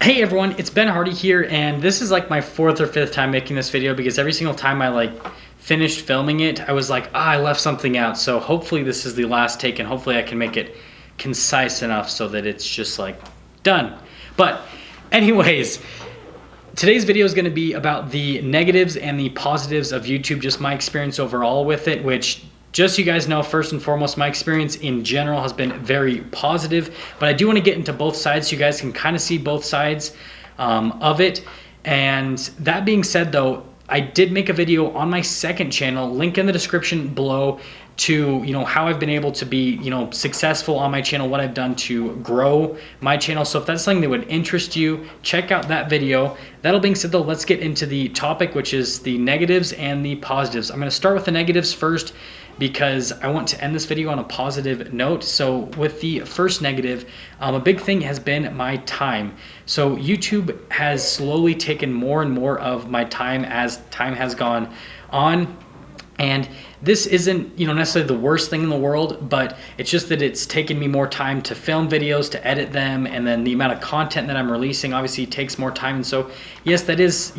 Hey everyone, it's Ben Hardy here, and this is like my fourth or fifth time making this video because every single time I finished filming it, I was like, I left something out. So hopefully this is the last take, and hopefully I can make it concise enough so that it's just like done. But anyways, today's video is going to be about the negatives and the positives of YouTube, just my experience overall with it, which just so you guys know, first and foremost, my experience in general has been very positive, but I do want to get into both sides so you guys can kind of see both sides of it. And that being said though, I did make a video on my second channel, link in the description below, to how I've been able to be successful on my channel, what I've done to grow my channel. So if that's something that would interest you, check out that video. That being said though, let's get into the topic, which is the negatives and the positives. I'm going to start with the negatives first because I want to end this video on a positive note. So with the first negative, a big thing has been my time. So YouTube has slowly taken more and more of my time as time has gone on. And this isn't necessarily the worst thing in the world, but it's just that it's taken me more time to film videos, to edit them, and then the amount of content that I'm releasing obviously takes more time. And so yes, that is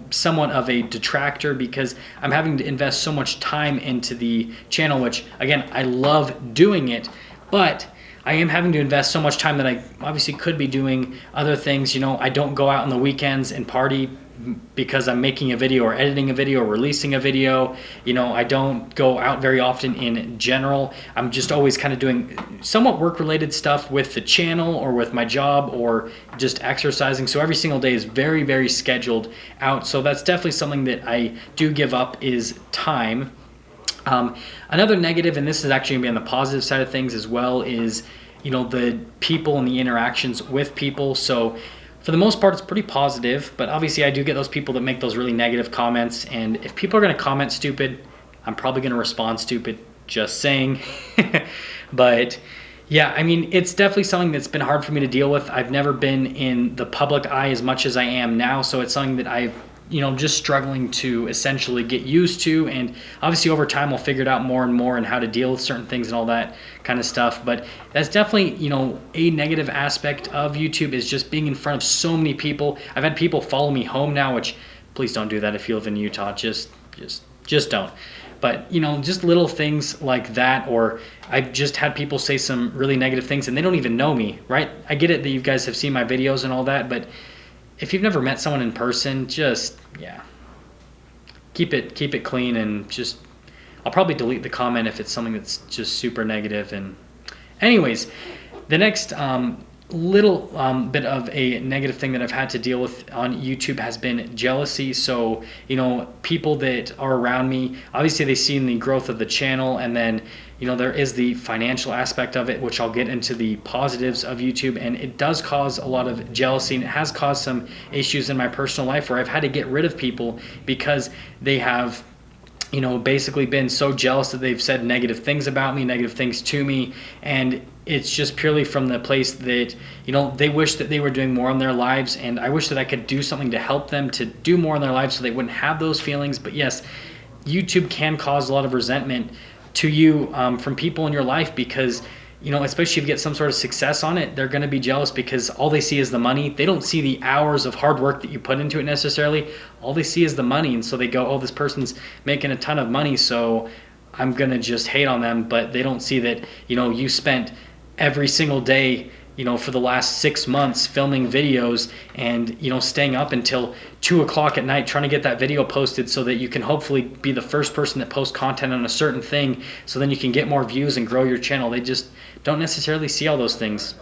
somewhat of a detractor because I'm having to invest so much time into the channel, which again, I love doing it, but I am having to invest so much time that I obviously could be doing other things. I don't go out on the weekends and party because I'm making a video or editing a video or releasing a video. I don't go out very often in general. I'm just always kind of doing somewhat work-related stuff with the channel or with my job or just exercising. So every single day is very, very scheduled out. So that's definitely something that I do give up is time. Another negative, and this is actually gonna be on the positive side of things as well, is the people and the interactions with people. So for the most part, it's pretty positive, but obviously I do get those people that make those really negative comments, and if people are gonna comment stupid, I'm probably gonna respond stupid, just saying. But yeah, I mean, it's definitely something that's been hard for me to deal with. I've never been in the public eye as much as I am now, so it's something that I've just struggling to essentially get used to, and obviously over time I'll figure it out more and more and how to deal with certain things and all that kind of stuff. But that's definitely a negative aspect of YouTube, is just being in front of so many people. I've had people follow me home now, which please don't do that if you live in Utah. Just don't. But just little things like that, or I've just had people say some really negative things and they don't even know me, right? I get it that you guys have seen my videos and all that, but if you've never met someone in person, just keep it clean, and just I'll probably delete the comment if it's something that's just super negative. And anyways, the next little bit of a negative thing that I've had to deal with on YouTube has been jealousy. So people that are around me, obviously they see the growth of the channel, and then there is the financial aspect of it, which I'll get into the positives of YouTube, and it does cause a lot of jealousy, and it has caused some issues in my personal life where I've had to get rid of people because they have basically been so jealous that they've said negative things about me, negative things to me, and it's just purely from the place that they wish that they were doing more in their lives, and I wish that I could do something to help them to do more in their lives so they wouldn't have those feelings. But yes, YouTube can cause a lot of resentment to you from people in your life because especially if you get some sort of success on it, they're going to be jealous because all they see is the money. They don't see the hours of hard work that you put into it necessarily. All they see is the money, and so they go, oh, this person's making a ton of money, so I'm gonna just hate on them. But they don't see that you spent every single day for the last 6 months filming videos and staying up until 2 o'clock at night trying to get that video posted so that you can hopefully be the first person that posts content on a certain thing, so then you can get more views and grow your channel. They just don't necessarily see all those things,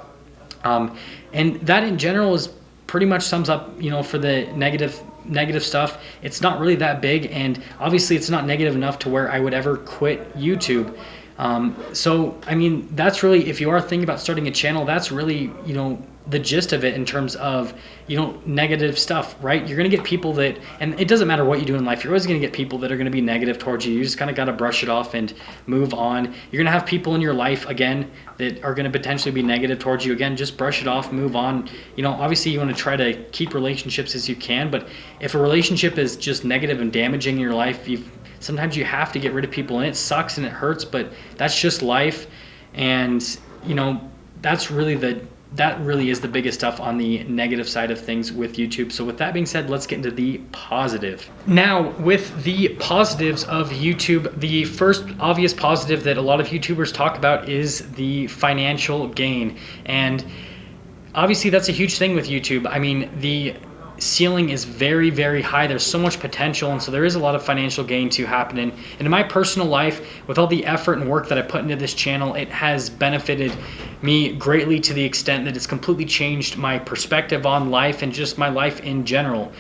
and that in general is pretty much sums up for the negative stuff. It's not really that big, and obviously it's not negative enough to where I would ever quit YouTube. So I mean, that's really, if you are thinking about starting a channel, that's really the gist of it in terms of negative stuff, right? You're gonna get people that, and it doesn't matter what you do in life, you're always gonna get people that are gonna be negative towards you. You just kind of got to brush it off and move on. You're gonna have people in your life again that are gonna potentially be negative towards you. Again, just brush it off, move on. Obviously you want to try to keep relationships as you can, but if a relationship is just negative and damaging in your life, sometimes you have to get rid of people, and it sucks and it hurts, but that's just life. And that's really the that really is the biggest stuff on the negative side of things with YouTube. So with that being said, let's get into the positive. Now, with the positives of YouTube, the first obvious positive that a lot of YouTubers talk about is the financial gain. And obviously that's a huge thing with YouTube. I mean, the ceiling is very, very high. There's so much potential, and so there is a lot of financial gain to happen. And in my personal life, with all the effort and work that I put into this channel, it has benefited me greatly to the extent that it's completely changed my perspective on life and just my life in general.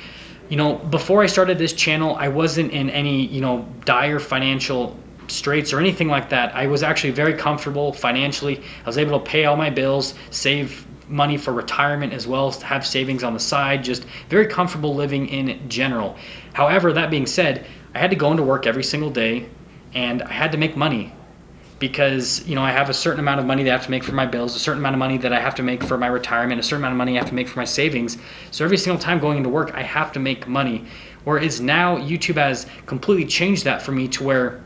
You know, before I started this channel, I wasn't in any, dire financial straits or anything like that. I was actually very comfortable financially. I was able to pay all my bills, save money for retirement as well, have savings on the side, just very comfortable living in general. However, that being said, I had to go into work every single day and I had to make money because, I have a certain amount of money that I have to make for my bills, a certain amount of money that I have to make for my retirement, a certain amount of money I have to make for my savings. So every single time going into work, I have to make money. Whereas now YouTube has completely changed that for me to where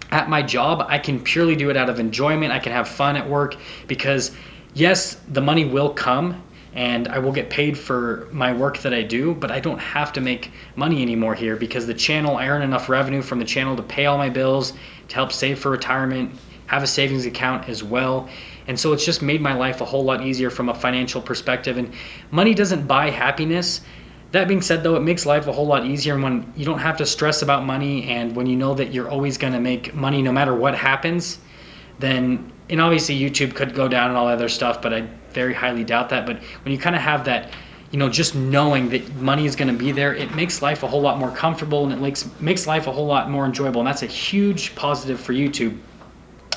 at my job, I can purely do it out of enjoyment. I can have fun at work because yes, the money will come and I will get paid for my work that I do, but I don't have to make money anymore here because the channel, I earn enough revenue from the channel to pay all my bills, to help save for retirement, have a savings account as well. And so it's just made my life a whole lot easier from a financial perspective. And money doesn't buy happiness. That being said, though, it makes life a whole lot easier when you don't have to stress about money, and when you know that you're always going to make money no matter what happens, then, and obviously YouTube could go down and all that other stuff, but I very highly doubt that. But when you kind of have that, just knowing that money is going to be there, it makes life a whole lot more comfortable, and it makes life a whole lot more enjoyable. And that's a huge positive for YouTube.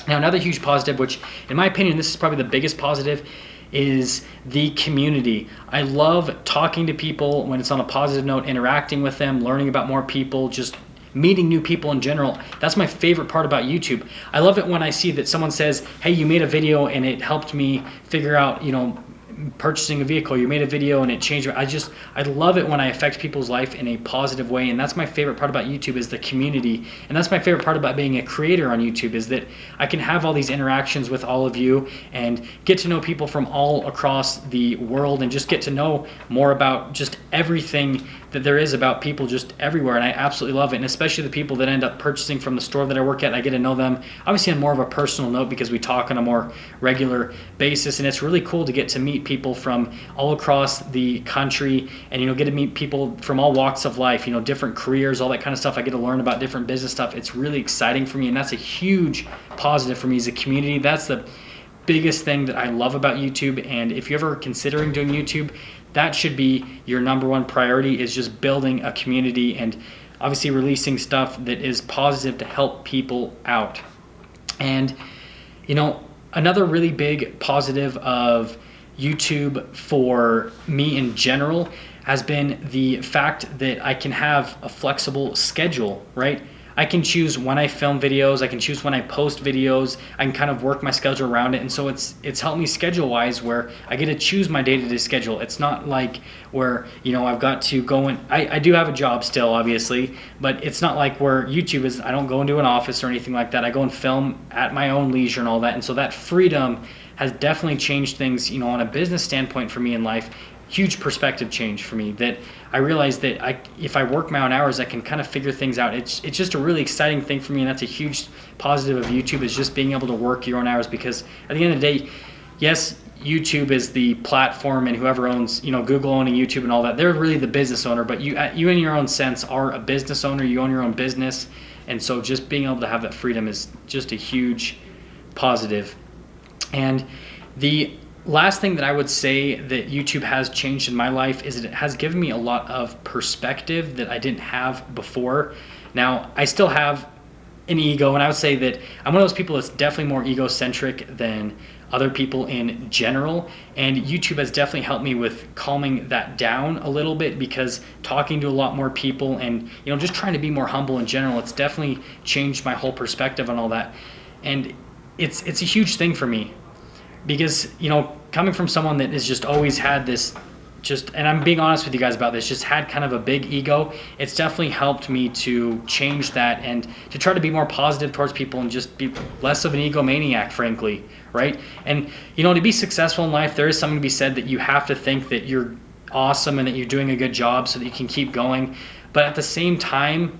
Now, another huge positive, which in my opinion, this is probably the biggest positive, is the community. I love talking to people when it's on a positive note, interacting with them, learning about more people, just meeting new people in general. That's my favorite part about YouTube. I love it when I see that someone says, hey, you made a video and it helped me figure out, purchasing a vehicle. You made a video and it changed. I love it when I affect people's life in a positive way. And that's my favorite part about YouTube, is the community. And that's my favorite part about being a creator on YouTube, is that I can have all these interactions with all of you and get to know people from all across the world and just get to know more about just everything that there is about people just everywhere. And I absolutely love it. And especially the people that end up purchasing from the store that I work at, I get to know them obviously on more of a personal note because we talk on a more regular basis. And it's really cool to get to meet people from all across the country and, get to meet people from all walks of life, different careers, all that kind of stuff. I get to learn about different business stuff. It's really exciting for me. And that's a huge positive for me as a community. That's the biggest thing that I love about YouTube. And if you're ever considering doing YouTube, that should be your number one priority, is just building a community and obviously releasing stuff that is positive to help people out. And, another really big positive of YouTube for me in general has been the fact that I can have a flexible schedule, right? I can choose when I film videos, I can choose when I post videos, I can kind of work my schedule around it. And so it's helped me schedule wise, where I get to choose my day-to-day schedule. It's not like where, I've got to go in, I do have a job still, obviously, but it's not like where YouTube is, I don't go into an office or anything like that. I go and film at my own leisure and all that. And so that freedom has definitely changed things, on a business standpoint for me in life. Huge perspective change for me, that I realize that if I work my own hours, I can kind of figure things out. It's just a really exciting thing for me, and that's a huge positive of YouTube, is just being able to work your own hours. Because at the end of the day, yes, YouTube is the platform, and whoever owns, Google owning YouTube and all that, they're really the business owner. But you in your own sense are a business owner. You own your own business, and so just being able to have that freedom is just a huge positive. And the last thing that I would say that YouTube has changed in my life is that it has given me a lot of perspective that I didn't have before. Now, I still have an ego, and I would say that I'm one of those people that's definitely more egocentric than other people in general, and YouTube has definitely helped me with calming that down a little bit, because talking to a lot more people and just trying to be more humble in general, it's definitely changed my whole perspective on all that. And it's a huge thing for me, because coming from someone that has just always had this and I'm being honest with you guys about this, just had kind of a big ego. It's definitely helped me to change that and to try to be more positive towards people and just be less of an egomaniac, frankly, right? And, you know, to be successful in life, there is something to be said that you have to think that you're awesome and that you're doing a good job so that you can keep going. But at the same time,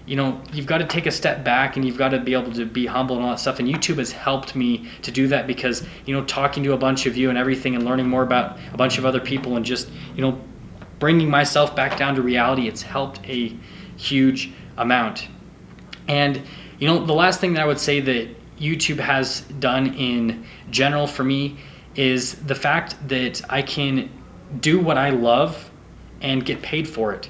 you know, you've got to take a step back and you've got to be able to be humble and all that stuff. And YouTube has helped me to do that because, you know, talking to a bunch of you and everything and learning more about a bunch of other people and just, you know, bringing myself back down to reality, it's helped a huge amount. And, you know, the last thing that I would say that YouTube has done in general for me is the fact that I can do what I love and get paid for it.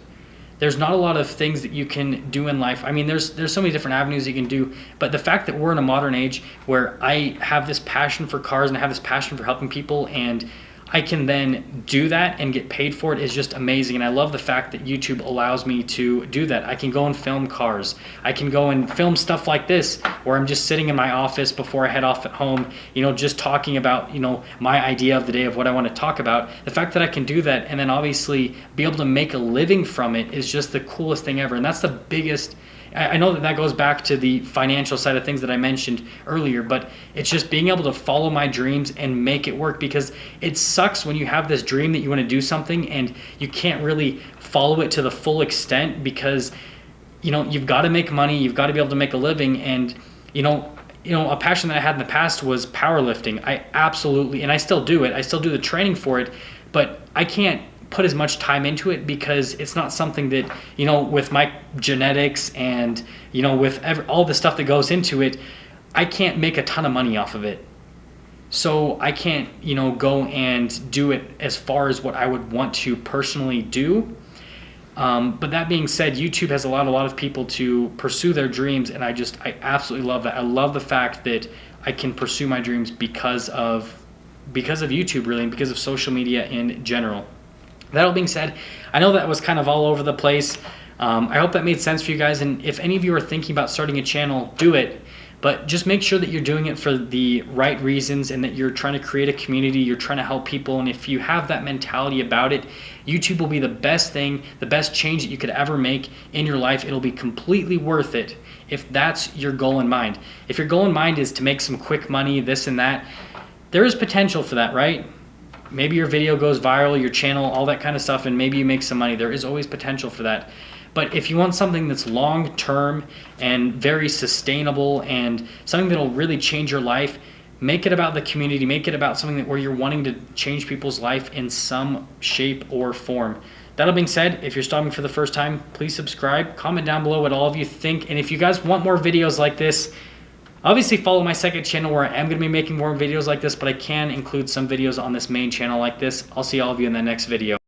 There's not a lot of things that you can do in life. I mean, there's so many different avenues you can do, but the fact that we're in a modern age where I have this passion for cars and I have this passion for helping people, and I can then do that and get paid for it is just amazing. And I love the fact that YouTube allows me to do that. I can go and film cars. I can go and film stuff like this where I'm just sitting in my office before I head off at home, you know, just talking about, you know, my idea of the day of what I want to talk about. The fact that I can do that and then obviously be able to make a living from it is just the coolest thing ever. And that's the biggest, I know that goes back to the financial side of things that I mentioned earlier, but it's just being able to follow my dreams and make it work, because it sucks when you have this dream that you want to do something and you can't really follow it to the full extent because, you know, you've got to make money, you've got to be able to make a living. And, you know, a passion that I had in the past was powerlifting. I absolutely, and I still do it. I still do the training for it, but I can't put as much time into it because it's not something that, you know, with my genetics and, you know, with all the stuff that goes into it, I can't make a ton of money off of it. So I can't, you know, go and do it as far as what I would want to personally do. But that being said, YouTube has allowed a lot of people to pursue their dreams, and I absolutely love that. I love the fact that I can pursue my dreams because of YouTube, really, and because of social media in general. That all being said, I know that was kind of all over the place. I hope that made sense for you guys. And if any of you are thinking about starting a channel, do it. But just make sure that you're doing it for the right reasons and that you're trying to create a community, you're trying to help people. And if you have that mentality about it, YouTube will be the best thing, the best change that you could ever make in your life. It'll be completely worth it if that's your goal in mind. If your goal in mind is to make some quick money, this and that, there is potential for that, right? Maybe your video goes viral, your channel, all that kind of stuff, and maybe you make some money. There is always potential for that. But if you want something that's long-term and very sustainable and something that'll really change your life, make it about the community. Make it about something where you're wanting to change people's life in some shape or form. That all being said, if you're stopping for the first time, please subscribe. Comment down below what all of you think. And if you guys want more videos like this, obviously follow my second channel where I am going to be making more videos like this, but I can include some videos on this main channel like this. I'll see all of you in the next video.